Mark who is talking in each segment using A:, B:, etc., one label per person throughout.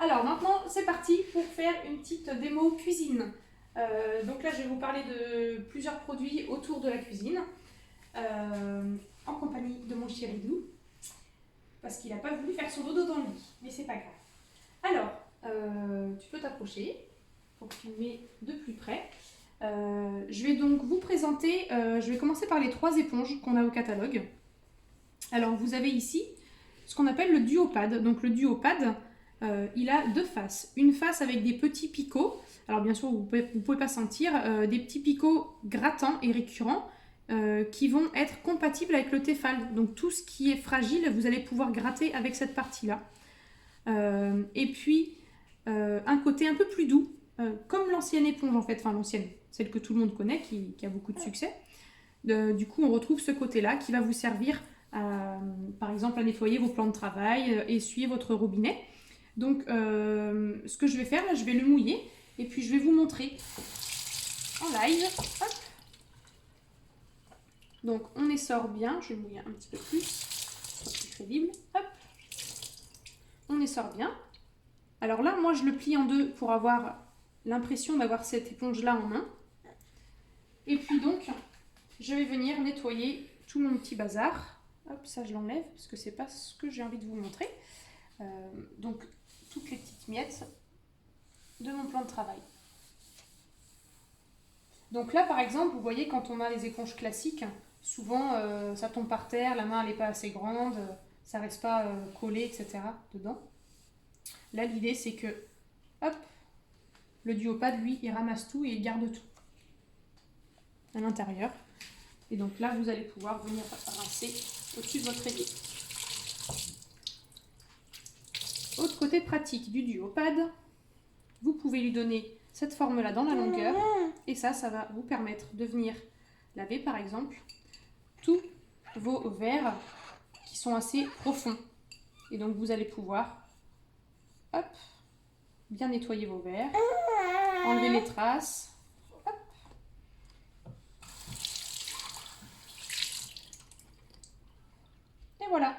A: Alors maintenant, c'est parti pour faire une petite démo cuisine. Donc là, je vais vous parler de plusieurs produits autour de la cuisine, en compagnie de mon chéridou, parce qu'il n'a pas voulu faire son dodo dans le lit, mais c'est pas grave. Alors, tu peux t'approcher pour filmer de plus près. Je vais donc vous présenter, je vais commencer par les 3 éponges qu'on a au catalogue. Alors vous avez ici ce qu'on appelle le duopad. Donc le duopad, il a 2 faces. Une face avec des petits picots. Alors bien sûr, vous pouvez pas sentir, des petits picots grattants et récurrents qui vont être compatibles avec le Tefal. Donc tout ce qui est fragile, vous allez pouvoir gratter avec cette partie-là. Et puis un côté un peu plus doux, comme l'ancienne éponge en fait, enfin l'ancienne, celle que tout le monde connaît, qui a beaucoup de succès. Du coup, on retrouve ce côté-là qui va vous servir par exemple à nettoyer vos plans de travail, essuyer votre robinet. Donc ce que je vais faire là, je vais le mouiller et puis je vais vous montrer en live. Hop. Donc on essore bien, je vais mouiller un petit peu plus, pour plus crédible. Hop. On essore bien. Alors là, moi je le plie en 2 pour avoir l'impression d'avoir cette éponge là en main. Et puis donc je vais venir nettoyer tout mon petit bazar. Hop, ça je l'enlève parce que c'est pas ce que j'ai envie de vous montrer. Donc toutes les petites miettes de mon plan de travail. Donc là par exemple, vous voyez quand on a les éponges classiques, souvent ça tombe par terre, la main elle n'est pas assez grande, ça reste pas collé, etc. dedans. Là l'idée c'est que, hop, le duopad lui il ramasse tout et il garde tout à l'intérieur. Et donc là, vous allez pouvoir venir rincer au-dessus de votre évier. Autre côté pratique du duopad, vous pouvez lui donner cette forme-là dans la longueur. Et ça va vous permettre de venir laver, par exemple, tous vos verres qui sont assez profonds. Et donc, vous allez pouvoir, hop, bien nettoyer vos verres, enlever les traces. Voilà,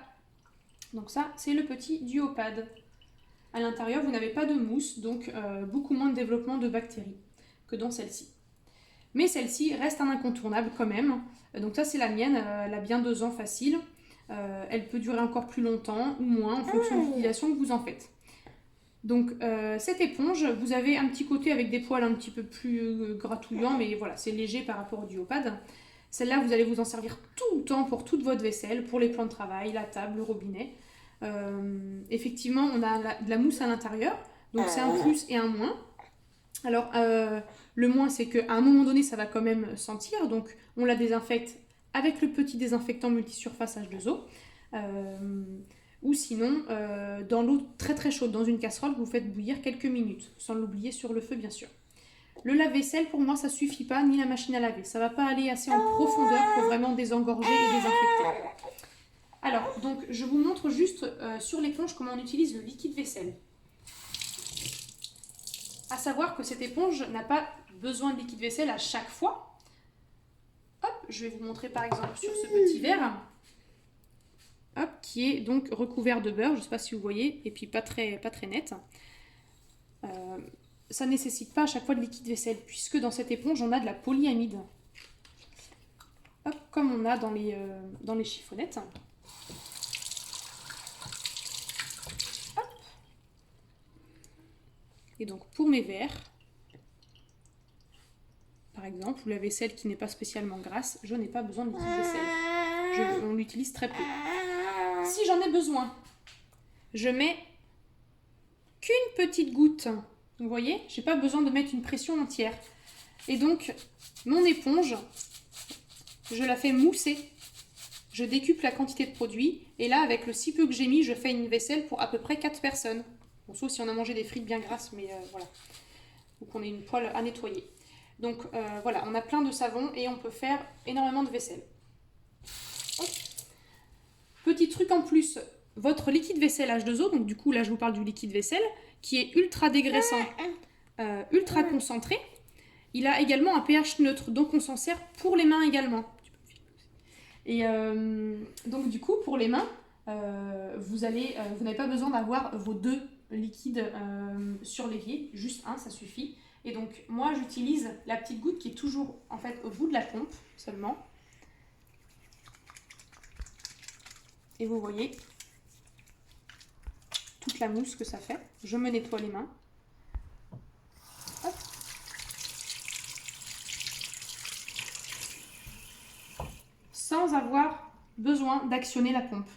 A: donc ça c'est le petit duopad. À l'intérieur vous n'avez pas de mousse, donc beaucoup moins de développement de bactéries que dans celle-ci. Mais celle-ci reste un incontournable quand même. Donc ça c'est la mienne, elle a bien 2 ans facile. Elle peut durer encore plus longtemps ou moins en fonction de l'utilisation que vous en faites. Donc cette éponge, vous avez un petit côté avec des poils un petit peu plus gratouillants, mais voilà, c'est léger par rapport au duopad. Celle-là, vous allez vous en servir tout le temps pour toute votre vaisselle, pour les plans de travail, la table, le robinet. Effectivement, on a de la mousse à l'intérieur, donc c'est un plus et un moins. Alors, le moins, c'est qu'à un moment donné, ça va quand même sentir, donc on la désinfecte avec le petit désinfectant multisurface H2O. Ou sinon, dans l'eau très très chaude, dans une casserole, vous faites bouillir quelques minutes, sans l'oublier sur le feu, bien sûr. Le lave-vaisselle, pour moi, ça suffit pas, ni la machine à laver. Ça va pas aller assez en profondeur pour vraiment désengorger et désinfecter. Alors, donc, je vous montre juste sur l'éponge comment on utilise le liquide vaisselle. À savoir que cette éponge n'a pas besoin de liquide vaisselle à chaque fois. Hop, je vais vous montrer par exemple sur ce petit verre. Hop, qui est donc recouvert de beurre, je ne sais pas si vous voyez, et puis pas très net. Ça ne nécessite pas à chaque fois de liquide vaisselle, puisque dans cette éponge, on a de la polyamide. Hop, comme on a dans les chiffonnettes. Hop. Et donc, pour mes verres, par exemple, ou la vaisselle qui n'est pas spécialement grasse, je n'ai pas besoin de liquide vaisselle. On l'utilise très peu. Si j'en ai besoin, je mets qu'une petite goutte. Vous voyez, je n'ai pas besoin de mettre une pression entière. Et donc, mon éponge, je la fais mousser. Je décuple la quantité de produit. Et là, avec le si peu que j'ai mis, je fais une vaisselle pour à peu près 4 personnes. Bon, sauf si on a mangé des frites bien grasses, mais voilà. Ou qu'on ait une poêle à nettoyer. Donc, voilà, on a plein de savon et on peut faire énormément de vaisselle. Hop. Petit truc en plus, votre liquide vaisselle H2O, donc du coup, là, je vous parle du liquide vaisselle, qui est ultra dégraissant, ultra concentré. Il a également un pH neutre, donc on s'en sert pour les mains également. Et donc du coup, pour les mains, vous n'avez pas besoin d'avoir vos 2 liquide sur l'évier, juste un, ça suffit. Et donc moi j'utilise la petite goutte qui est toujours en fait au bout de la pompe seulement. Et vous voyez toute la mousse que ça fait. Je me nettoie les mains. Hop. Sans avoir besoin d'actionner la pompe.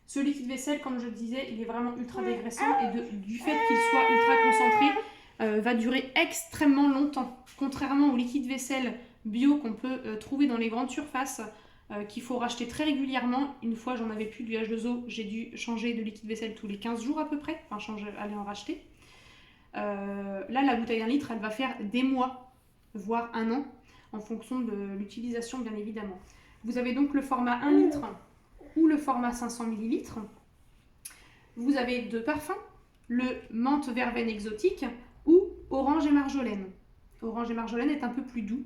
A: Ce liquide vaisselle, comme je le disais, il est vraiment ultra dégraissant et du fait qu'il soit ultra concentré, va durer extrêmement longtemps. Contrairement au liquide vaisselle bio qu'on peut trouver dans les grandes surfaces, qu'il faut racheter très régulièrement. Une fois, j'en avais plus du H2O, j'ai dû changer de liquide vaisselle tous les 15 jours à peu près, enfin aller en racheter. Là, la bouteille d'1 litre, elle va faire des mois, voire un an, en fonction de l'utilisation bien évidemment. Vous avez donc le format 1 litre ou le format 500 ml. Vous avez deux parfums, le menthe verveine exotique ou orange et marjolaine. Orange et marjolaine est un peu plus doux.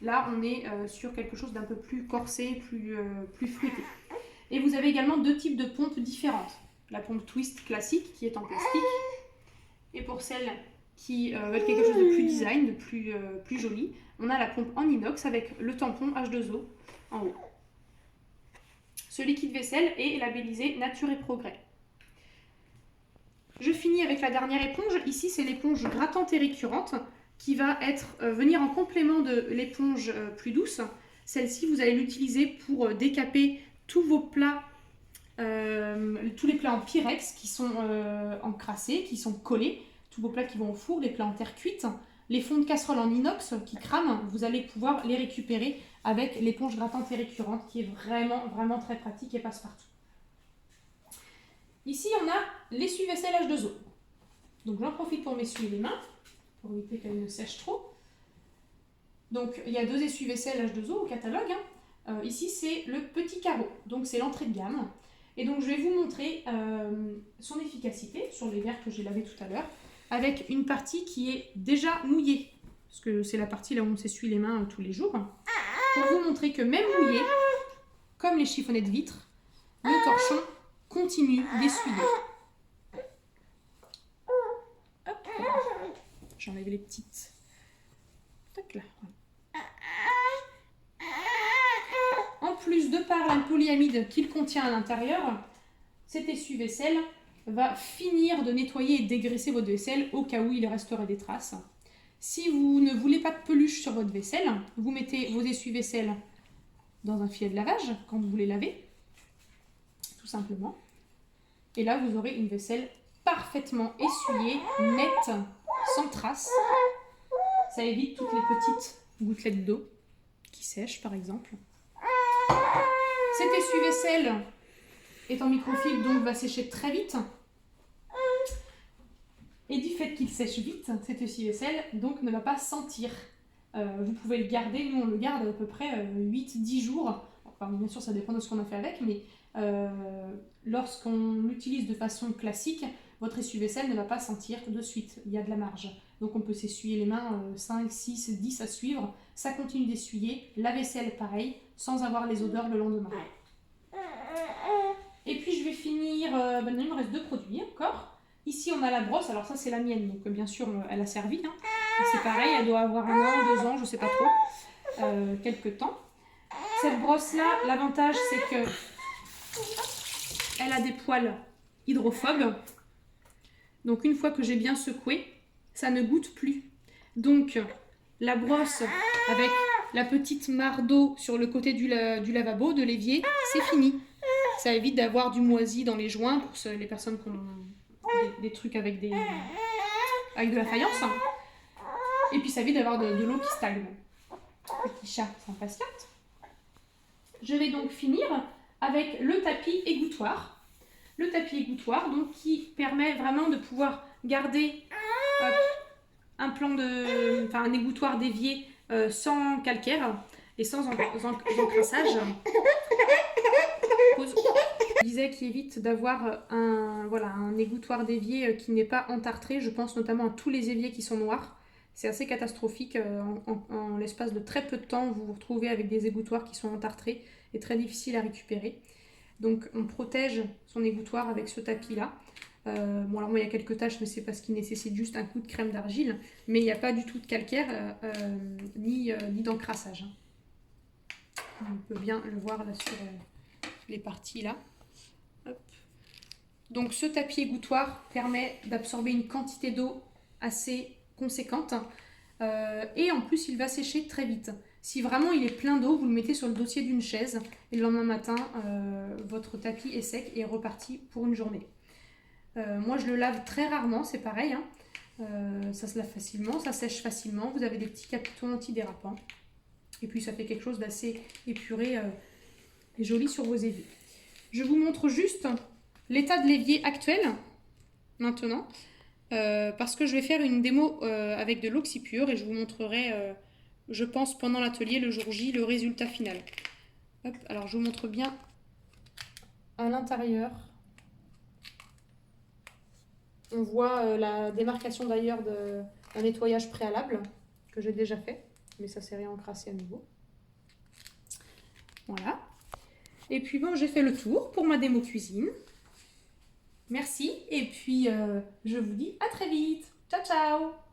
A: Là, on est sur quelque chose d'un peu plus corsé, plus fruité. Et vous avez également deux types de pompes différentes. La pompe twist classique qui est en plastique. Et pour celles qui veulent quelque chose de plus design, de plus joli, on a la pompe en inox avec le tampon H2O en haut. Ce liquide vaisselle est labellisé Nature et Progrès. Je finis avec la dernière éponge. Ici, c'est l'éponge grattante et récurrente qui va venir en complément de l'éponge plus douce. Celle-ci, vous allez l'utiliser pour décaper tous vos plats, tous les plats en Pyrex qui sont encrassés, qui sont collés, tous vos plats qui vont au four, les plats en terre cuite, les fonds de casserole en inox qui crament, vous allez pouvoir les récupérer avec l'éponge grattante et récurrente qui est vraiment, vraiment très pratique et passe partout. Ici, on a l'essuie-vaisselle H2O. Donc j'en profite pour m'essuyer les mains, pour éviter qu'elles ne sèchent trop. Donc il y a deux essuie-vaisselle H2O au catalogue. Ici, c'est le petit carreau, donc c'est l'entrée de gamme. Et donc je vais vous montrer son efficacité sur les verres que j'ai lavés tout à l'heure, avec une partie qui est déjà mouillée, parce que c'est la partie là où on s'essuie les mains tous les jours, pour vous montrer que même mouillé, comme les chiffonnets de vitre, le torchon continue d'essuyer. J'enlève les petites. Tac là. En plus de par la polyamide qu'il contient à l'intérieur, cet essuie-vaisselle va finir de nettoyer et de dégraisser votre vaisselle au cas où il resterait des traces. Si vous ne voulez pas de peluche sur votre vaisselle, vous mettez vos essuie-vaisselle dans un filet de lavage quand vous les lavez, tout simplement. Et là, vous aurez une vaisselle parfaitement essuyée, nette, sans traces. Ça évite toutes les petites gouttelettes d'eau qui sèchent, par exemple. Cet essuie-vaisselle est en microfibre, donc va sécher très vite. Et du fait qu'il sèche vite, cet essuie-vaisselle donc ne va pas sentir. Vous pouvez le garder, nous on le garde à peu près 8-10 jours. Enfin, bien sûr, ça dépend de ce qu'on a fait avec, mais lorsqu'on l'utilise de façon classique, votre essuie-vaisselle ne va pas sentir de suite. Il y a de la marge. Donc on peut s'essuyer les mains 5, 6, 10 à suivre. Ça continue d'essuyer. La vaisselle, pareil, sans avoir les odeurs le lendemain. Et puis je vais finir, il me reste 2 produits encore. Ici on a la brosse, alors ça c'est la mienne, donc bien sûr elle a servi. Hein. C'est pareil, elle doit avoir 1 an, 2 ans, je sais pas trop, quelques temps. Cette brosse là, l'avantage c'est que elle a des poils hydrophobes. Donc une fois que j'ai bien secoué, ça ne goûte plus. Donc la brosse avec la petite mare d'eau sur le côté du lavabo, de l'évier, c'est fini. Ça évite d'avoir du moisi dans les joints pour les personnes qui ont des trucs avec de la faïence. Et puis ça évite d'avoir de l'eau qui stagne. Petit chat s'impatiente. Je vais donc finir avec le tapis égouttoir. Le tapis égouttoir donc, qui permet vraiment de pouvoir garder un égouttoir d'évier sans calcaire et sans encrassage. Je disais qu'il évite d'avoir un égouttoir d'évier qui n'est pas entartré. Je pense notamment à tous les éviers qui sont noirs. C'est assez catastrophique. En l'espace de très peu de temps, vous vous retrouvez avec des égouttoirs qui sont entartrés et très difficiles à récupérer. Donc on protège son égouttoir avec ce tapis-là. Bon alors moi il y a quelques taches, mais c'est parce qu'il nécessite juste un coup de crème d'argile, mais il n'y a pas du tout de calcaire ni d'encrassage. On peut bien le voir là sur les parties là. Hop. Donc ce tapis égouttoir permet d'absorber une quantité d'eau assez conséquente et en plus il va sécher très vite. Si vraiment il est plein d'eau, vous le mettez sur le dossier d'une chaise et le lendemain matin votre tapis est sec et est reparti pour une journée. Moi je le lave très rarement, c'est pareil, hein. Ça se lave facilement, ça sèche facilement, vous avez des petits capitaux antidérapants et puis ça fait quelque chose d'assez épuré et joli sur vos éviers. Je vous montre juste l'état de l'évier actuel maintenant parce que je vais faire une démo avec de l'oxypure et je vous montrerai je pense pendant l'atelier le jour J le résultat final. Hop, alors je vous montre bien à l'intérieur. On voit la démarcation d'ailleurs d'un nettoyage préalable que j'ai déjà fait, mais ça s'est réencrassé à nouveau. Voilà. Et puis bon, j'ai fait le tour pour ma démo cuisine. Merci et puis je vous dis à très vite. Ciao ciao.